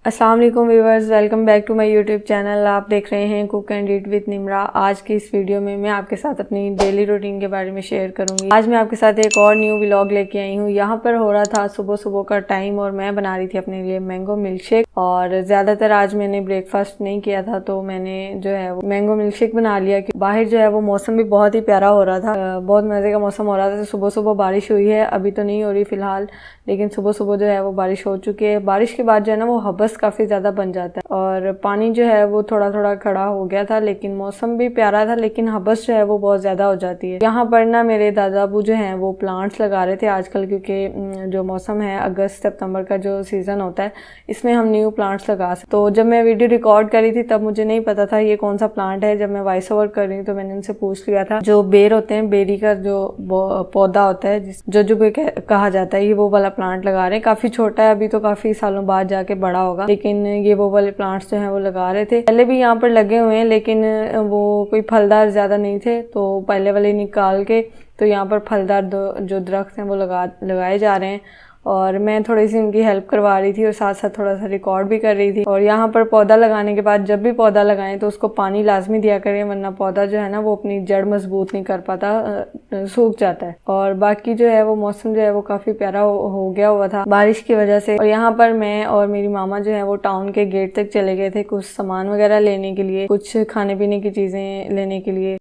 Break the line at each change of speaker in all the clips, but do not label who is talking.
अस्सलाम वालेकुम viewers, welcome back to my YouTube channel. आप देख रहे हैं cook and eat with Nimra. आज की इस वीडियो में मैं आपके साथ अपनी डेली रूटीन के बारे में शेयर करूंगी। आज मैं आपके साथ एक और न्यू व्लॉग लेके आई हूँ। यहाँ पर हो रहा था सुबह सुबह का टाइम और मैं बना रही थी अपने लिए मैंगो मिल्क शेक। और ज़्यादातर आज मैंने ब्रेकफास्ट नहीं किया था तो मैंने जो है वो मैंगो मिल्क शेक बना लिया। कि बाहर जो है वो मौसम भी बहुत ही प्यारा हो रहा था, बहुत मज़े का मौसम हो रहा था। तो सुबह सुबह बारिश हुई है, अभी तो नहीं हो रही फ़िलहाल, लेकिन सुबह सुबह जो है वो बारिश हो चुकी है। बारिश के बाद जो है ना वो हबस काफ़ी ज़्यादा बन जाता है और पानी जो है वो थोड़ा थोड़ा खड़ा हो गया था, लेकिन मौसम भी प्यारा था, लेकिन हबस जो है वो बहुत ज़्यादा हो जाती है। यहाँ पर ना मेरे दादा अबू जो हैं वो प्लांट्स लगा रहे थे आजकल, क्योंकि जो मौसम है अगस्त सितंबर का जो सीज़न होता है इसमें हम न्यू प्लांट्स लगा सकते। तो जब मैं वीडियो रिकॉर्ड करी थी तब मुझे नहीं पता था ये कौन सा प्लांट है। जब मैं वॉइस ओवर कर रही हूँ तो मैंने उनसे पूछ लिया था, जो बेर होते हैं, बेरी का जो पौधा होता है जो कहा जाता है, ये वो वाला प्लांट लगा रहे हैं। काफ़ी छोटा है अभी, तो काफ़ी सालों बाद जाके बड़ा होगा, लेकिन ये वो वाले प्लांट्स जो हैं वो लगा रहे थे। पहले भी यहाँ पर लगे हुए हैं लेकिन वो कोई फलदार ज़्यादा नहीं थे, तो पहले वाले निकाल के तो यहाँ पर फलदार जो दरख्त हैं वो लगाए जा रहे हैं। और मैं थोड़ी सी उनकी हेल्प करवा रही थी और साथ साथ थोड़ा सा रिकॉर्ड भी कर रही थी। और यहाँ पर पौधा लगाने के बाद जब भी पौधा लगाएं तो उसको पानी लाजमी दिया करें, वरना पौधा जो है ना वो अपनी जड़ मजबूत नहीं कर पाता, सूख जाता है। और बाकी जो है वो मौसम जो है वो काफ़ी प्यारा हो गया हुआ था बारिश की वजह से। और यहाँ पर मैं और मेरी मामा जो है वो टाउन के गेट तक चले गए थे कुछ सामान वगैरह लेने के लिए, कुछ खाने पीने की चीज़ें लेने के लिए,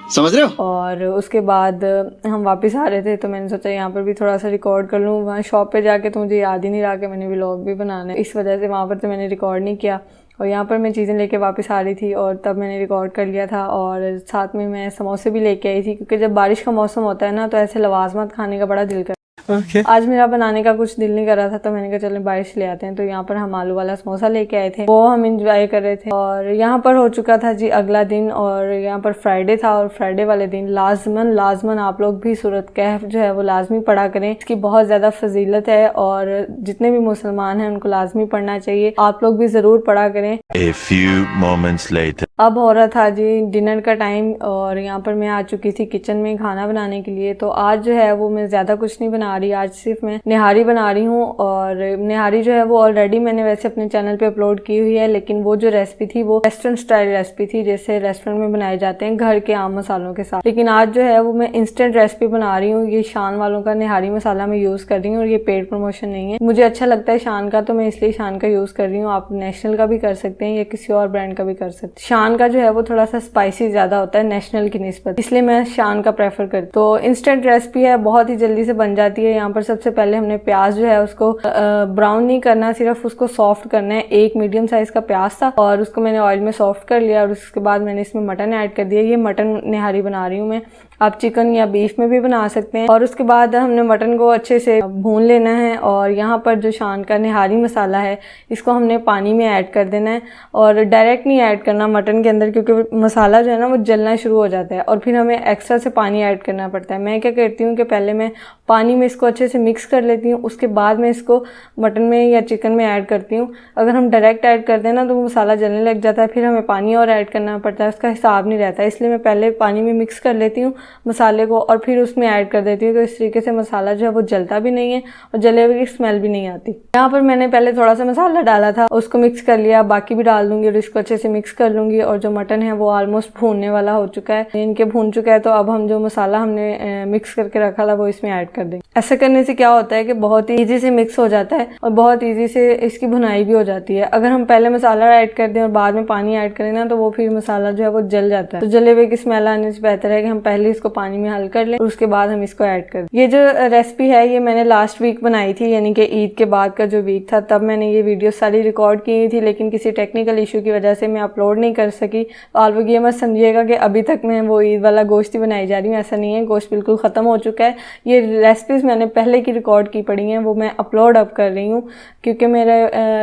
समझ रहे हो।
और उसके बाद हम वापस आ रहे थे तो मैंने सोचा यहाँ पर भी थोड़ा सा रिकॉर्ड कर लूँ। वहाँ शॉप पे जाके तो मुझे याद ही नहीं रहा कि मैंने व्लॉग भी बनाना है, इस वजह से वहाँ पर तो मैंने रिकॉर्ड नहीं किया। और यहाँ पर मैं चीज़ें लेके वापस आ रही थी और तब मैंने रिकॉर्ड कर लिया था। और साथ में मैं समोसे भी लेके आई थी, क्योंकि जब बारिश का मौसम होता है ना तो ऐसे लवाजमत खाने का बड़ा दिल करता है। आज मेरा बनाने का कुछ दिल नहीं कर रहा था तो मैंने कहा चलो बारिश ले आते हैं। तो यहाँ पर हम आलू वाला समोसा लेके आए थे, वो हम इंजॉय कर रहे थे। और यहाँ पर हो चुका था जी अगला दिन, और यहाँ पर फ्राइडे था। और फ्राइडे वाले दिन लाजमन आप लोग भी सूरत कहफ जो है वो लाजमी पढ़ा करें। इसकी बहुत ज़्यादा फजीलत है और जितने भी मुसलमान हैं उनको लाजमी पढ़ना चाहिए। आप लोग भी ज़रूर पढ़ा करें।
A few moments later.
अब हो रहा था जी डिनर का टाइम और यहाँ पर मैं आ चुकी थी किचन में खाना बनाने के लिए। तो आज जो है वो मैं ज़्यादा कुछ नहीं बना रही, आज सिर्फ मैं निहारी बना रही हूँ। और निहारी जो है वो ऑलरेडी मैंने वैसे अपने चैनल पे अपलोड की हुई है, लेकिन वो जो रेसिपी थी वो रेस्टोरेंट स्टाइल रेसिपी थी, जैसे रेस्टोरेंट में बनाए जाते हैं घर के आम मसालों के साथ। लेकिन आज जो है वो मैं इंस्टेंट रेसिपी बना रही हूँ। ये शान वालों का निहारी मसाला मैं यूज़ कर रही हूँ और ये पेड प्रमोशन नहीं है, मुझे अच्छा लगता है शान का, तो मैं इसलिए शान का यूज़ कर रही हूँ। आप नेशनल का भी कर सकते हैं या किसी और ब्रांड का भी कर सकते हैं। शान का जो है वो थोड़ा सा स्पाइसी ज़्यादा होता है नेशनल की निस्बत, इसलिए मैं शान का प्रेफर करती हूँ। तो इंस्टेंट रेसिपी है, बहुत ही जल्दी से बन जाती है। यहाँ पर सबसे पहले हमने प्याज जो है उसको ब्राउन नहीं करना, सिर्फ उसको सॉफ्ट करना है। एक मीडियम साइज का प्याज था और उसको मैंने ऑयल में सॉफ्ट कर लिया। और उसके बाद मैंने इसमें मटन ऐड कर दिया। ये मटन निहारी बना रही हूँ मैं, आप चिकन या बीफ में भी बना सकते हैं। और उसके बाद हमने मटन को अच्छे से भून लेना है। और यहाँ पर जो शान का निहारी मसाला है इसको हमने पानी में ऐड कर देना है, और डायरेक्ट नहीं ऐड करना मटन के अंदर, क्योंकि मसाला जो है ना वो जलना शुरू हो जाता है और फिर हमें एक्स्ट्रा से पानी ऐड करना पड़ता है। मैं क्या करती हूँ कि पहले मैं पानी में इसको अच्छे से मिक्स कर लेती हूँ, उसके बाद मैं इसको मटन में या चिकन में ऐड करती हूँ। अगर हम डायरेक्ट ऐड कर दें ना तो मसाला जलने लग जाता है, फिर हमें पानी और ऐड करना पड़ता है, उसका हिसाब नहीं रहता। इसलिए मैं पहले पानी में मिक्स कर लेती हूँ मसाले को और फिर उसमें ऐड कर देती हूँ। तो इस तरीके से मसाला जो है वो जलता भी नहीं है और जले हुए की स्मेल भी नहीं आती। यहाँ पर मैंने पहले थोड़ा सा मसाला डाला था, उसको मिक्स कर लिया, बाकी भी डाल दूंगी और इसको अच्छे से मिक्स कर लूंगी। और जो मटन है वो ऑलमोस्ट भूनने वाला हो चुका है, इनके भून चुका है। तो अब हम जो मसाला हमने मिक्स करके रखा था वो इसमें ऐड कर देंगे। ऐसा करने से क्या होता है कि बहुत ही ईजी से मिक्स हो जाता है और बहुत ईजी से इसकी भुनाई भी हो जाती है। अगर हम पहले मसाला ऐड कर दें और बाद में पानी ऐड करें ना तो वो फिर मसाला जो है वो जल जाता है। तो जले हुए की स्मेल आने से बेहतर है कि हम पहले इसको पानी में हल कर लें और उसके बाद हम इसको ऐड कर दें। ये जो रेसिपी है ये मैंने लास्ट वीक बनाई थी, यानी कि ईद के बाद का जो वीक था तब मैंने ये वीडियो सारी रिकॉर्ड की थी, लेकिन किसी टेक्निकल इशू की वजह से मैं अपलोड नहीं कर सकी। तो आप लोग ये मत समझिएगा कि अभी तक मैं वो ईद वाला गोश्त ही बनाई जा रही हूँ, ऐसा नहीं है। गोश्त बिल्कुल ख़त्म हो चुका है। ये रेसिपीज़ मैंने पहले की रिकॉर्ड की पड़ी हैं, वो मैं अपलोड अब कर रही हूँ, क्योंकि मेरे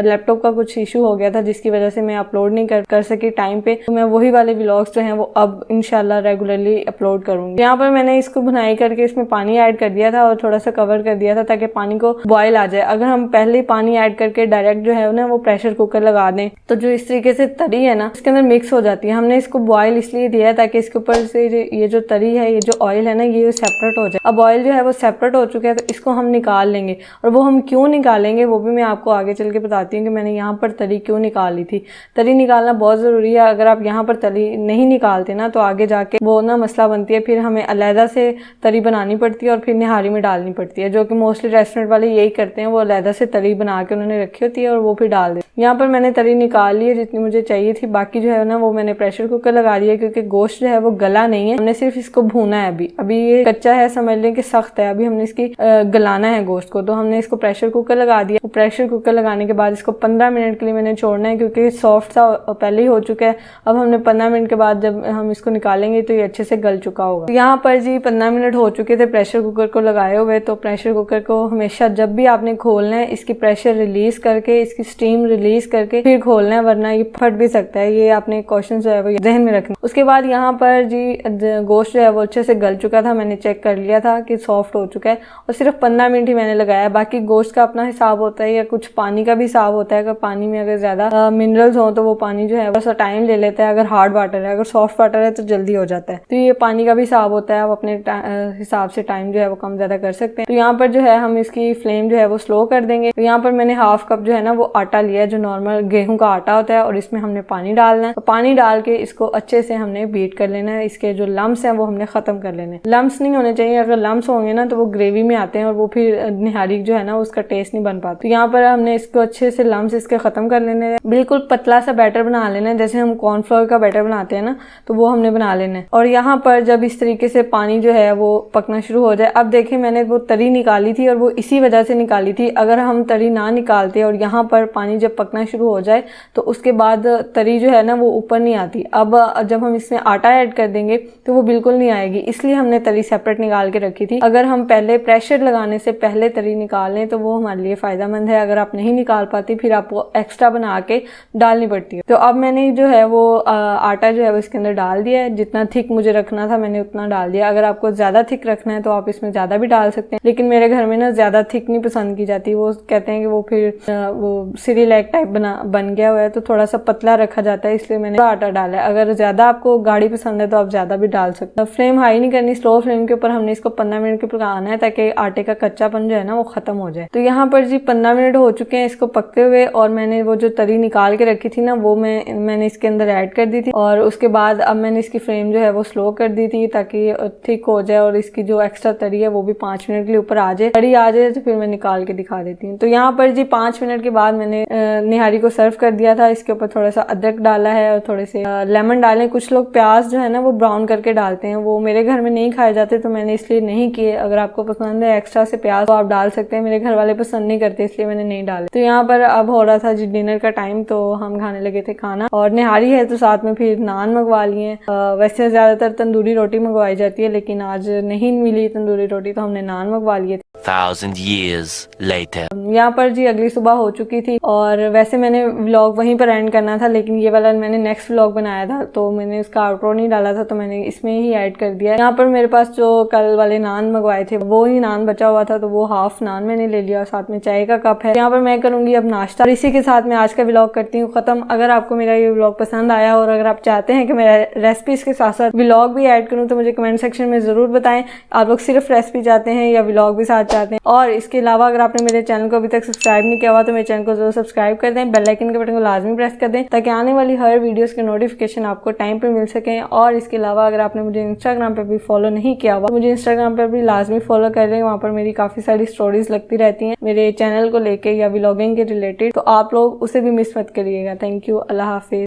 लैपटॉप का कुछ इशू हो गया था जिसकी वजह से मैं अपलोड नहीं कर सकी टाइम पे। तो मैं वही वाले व्लॉग्स जो हैं वो अब इंशाल्लाह रेगुलरली अपलोड करूँगी। करूंगी। यहाँ पर मैंने इसको भुनाई करके इसमें पानी ऐड कर दिया था और थोड़ा सा कवर कर दिया था ताकि पानी को बॉयल आ जाए। अगर हम पहले ही पानी ऐड करके डायरेक्ट जो है ना वो प्रेशर कुकर लगा दें तो जो इस तरीके से तरी है ना इसके अंदर मिक्स हो जाती है। हमने इसको बॉयल इसलिए दिया है ताकि इसके ऊपर से ये जो तरी है, ये जो ऑयल है ना, ये सेपरेट हो जाए। अब ऑयल जो है वो सेपरेट हो चुका है तो इसको हम निकाल लेंगे, और वो हम क्यों निकालेंगे वो भी मैं आपको आगे चल के बताती हूँ कि मैंने यहाँ पर तरी क्यों निकाली थी। तरी निकालना बहुत ज़रूरी है। अगर आप यहाँ पर तरी नहीं निकालते ना तो आगे जाके वो ना मसला बनती है, फिर हमें अलहदा से तरी बनानी पड़ती है और फिर निहारी में डालनी पड़ती है, जो कि मोस्टली रेस्टोरेंट वाले यही करते हैं। वो अलहदा से तरी बना के उन्होंने रखी होती है और वो फिर डाल देते। यहाँ पर मैंने तरी निकाल ली है जितनी मुझे चाहिए थी, बाकी जो है ना वो मैंने प्रेशर कुकर लगा दिया क्योंकि गोश्त जो है वो गला नहीं है, हमने सिर्फ इसको भूना है। अभी ये कच्चा है, समझ लें कि सख्त है, अभी हमने इसकी गलाना है गोश्त को, तो हमने इसको प्रेशर कुकर लगा दिया। प्रेशर कुकर लगाने के बाद इसको 15 मिनट के लिए मैंने छोड़ना है क्योंकि सॉफ्ट सा पहले ही हो चुका है। अब हमने 15 मिनट के बाद जब हम इसको निकालेंगे तो ये अच्छे से गल चुका होगा। तो यहाँ पर जी 15 मिनट हो चुके थे प्रेशर कुकर को लगाए हुए। तो प्रेशर कुकर को हमेशा जब भी आपने खोलना है इसकी प्रेशर रिलीज करके, इसकी स्टीम रिलीज करके फिर खोलना है, वरना ये फट भी सकता है। ये आपने क्वेश्चन जो है वो जहन में रखना। उसके बाद यहाँ पर जी गोश्त जो है वो अच्छे से गल चुका था, मैंने चेक कर लिया था कि सॉफ्ट हो चुका है और सिर्फ 15 मिनट ही मैंने लगाया। बाकी गोश्त का अपना हिसाब होता है या कुछ पानी का भी हिसाब होता है। अगर पानी में अगर ज्यादा मिनरल्स हो तो वो पानी जो है थोड़ा सा टाइम ले लेता है। अगर हार्ड वाटर है, अगर सॉफ्ट वाटर है तो जल्दी हो जाता है। तो ये पानी का भी हिसाब होता है, आप अपने हिसाब से टाइम जो है वो कम ज्यादा कर सकते हैं। तो यहाँ पर जो है हम इसकी फ्लेम जो है वो स्लो कर देंगे। तो यहाँ पर मैंने हाफ कप जो है ना वो आटा लिया जो नॉर्मल गेहूं का आटा होता है और इसमें हमने पानी डालना है। तो पानी डाल के इसको अच्छे से हमने बीट कर लेना है। इसके जो लम्स हैं वो हमने खत्म कर लेने। लम्स नहीं होने चाहिए, अगर लम्स होंगे ना तो वो ग्रेवी में आते हैं और वो फिर निहारी जो है ना उसका टेस्ट नहीं बन पाता। तो यहाँ पर हमने इसको अच्छे से लम्स इसके खत्म कर लेने हैं। बिल्कुल पतला सा बैटर बना लेना है, जैसे हम कॉर्नफ्लोर का बैटर बनाते हैं ना, तो वो हमने बना लेना है। और यहाँ पर जब इस तरीके से पानी जो है वो पकना शुरू हो जाए, अब देखें मैंने वो तरी निकाली थी और वो इसी वजह से निकाली थी। अगर हम तरी ना निकालते और यहाँ पर पानी जब पकना शुरू हो जाए तो उसके बाद तरी जो है ना वो ऊपर नहीं आती। अब जब हम इसमें आटा ऐड कर देंगे तो वो बिल्कुल नहीं आएगी, इसलिए हमने तरी सेपरेट निकाल के रखी थी। अगर हम पहले प्रेशर लगाने से पहले तरी निकाल लें तो वो हमारे लिए फायदेमंद है। अगर आप नहीं निकाल पाती फिर आपको एक्स्ट्रा बना के डालनी पड़ती है। तो अब मैंने जो है वो आटा जो है वो इसके अंदर डाल दिया है। जितना थिक मुझे रखना था मैंने उतना डाल दिया। अगर आपको ज्यादा थिक रखना है तो आप इसमें ज्यादा भी डाल सकते हैं, लेकिन मेरे घर में ना ज्यादा थिक नहीं पसंद की जाती। वो कहते हैं कि वो फिर वो सिरिलैक टाइप बन गया हुआ है, तो थोड़ा सा पतला रखा जाता है, इसलिए मैंने आटा डाला है। अगर ज्यादा आपको गाढ़ी पसंद है तो आप ज्यादा भी डाल सकते हैं। फ्लेम हाई नहीं करनी, स्लो फ्लेम के ऊपर हमने इसको 15 मिनट के पकाना है ताकि आटे का कच्चापन जो है ना वो खत्म हो जाए। तो यहाँ पर जी 15 मिनट हो चुके हैं इसको पकते हुए और मैंने वो जो तरी निकाल के रखी थी ना वो मैंने इसके अंदर ऐड कर दी थी। और उसके बाद अब मैंने इसकी फ्लेम जो है वो स्लो कर दी थी ताकि थिक हो जाए और इसकी जो एक्स्ट्रा तरी है वो भी 5 मिनट के लिए ऊपर आ जाए। तरी आ जाए तो फिर मैं निकाल के दिखा देती हूँ। तो यहाँ पर जी 5 मिनट के बाद मैंने निहारी को सर्व कर दिया था। इसके ऊपर थोड़ा सा अदरक डाला है और थोड़े से लेमन डाले। कुछ लोग प्याज जो है ना वो ब्राउन करके डालते हैं, वो मेरे घर में नहीं खाए जाते तो मैंने इसलिए नहीं किए। अगर आपको पसंद है एक्स्ट्रा से प्याज तो आप डाल सकते हैं, मेरे घर वाले पसंद नहीं करते इसलिए मैंने नहीं डाले। तो यहाँ पर अब हो रहा था जी डिनर का टाइम, तो हम खाने लगे थे खाना और निहारी है तो साथ में फिर नान मंगवा लिए। वैसे ज्यादातर तंदूरी रोटी मंगवाई जाती है लेकिन आज नहीं मिली तंदूरी रोटी तो हमने नान मंगवा लिए थे।
1000 years later.
यहाँ पर जी अगली सुबह हो चुकी थी और वैसे मैंने व्लॉग वहीं पर एंड करना था लेकिन ये वाला मैंने नेक्स्ट व्लॉग बनाया था तो मैंने उसका आउटरो नहीं डाला था तो मैंने इसमें ही ऐड कर दिया। यहाँ पर मेरे पास जो कल वाले नान मंगवाए थे वो ही नान बचा हुआ था तो वो हाफ नान मैंने ले लिया और साथ में चाय का कप है। यहाँ पर मैं करूंगी अब नाश्ता और इसी के साथ मैं आज का व्लॉग करती हूँ खत्म। अगर आपको मेरा ये व्लॉग पसंद आया और अगर आप चाहते हैं कि मैं रेसिपीज के साथ साथ व्लॉग भी ऐड करूँ तो मुझे कमेंट सेक्शन में जरूर बताएं। आप लोग सिर्फ रेसिपी चाहते हैं या व्लॉग भी साथ चाहते हैं। और इसके अलावा अगर आपने मेरे चैनल को अभी तक सब्सक्राइब नहीं किया हुआ तो मेरे चैनल को जरूर सब्सक्राइब कर दें, बेल आइकन के बटन को लाजमी प्रेस कर दें ताकि आने वाली हर वीडियोस के नोटिफिकेशन आपको टाइम पे मिल सकें। और इसके अलावा अगर आपने मुझे इंस्टाग्राम पे भी फॉलो नहीं किया हुआ तो मुझे इंस्टाग्राम पर भी लाजमी फॉलो कर लें। वहाँ पर मेरी काफी सारी स्टोरीज लगती रहती हैं मेरे चैनल को लेके या व्लॉगिंग के रिलेटेड, तो आप लोग उसे भी मिस मत करिएगा। Thank you, Allah Hafiz.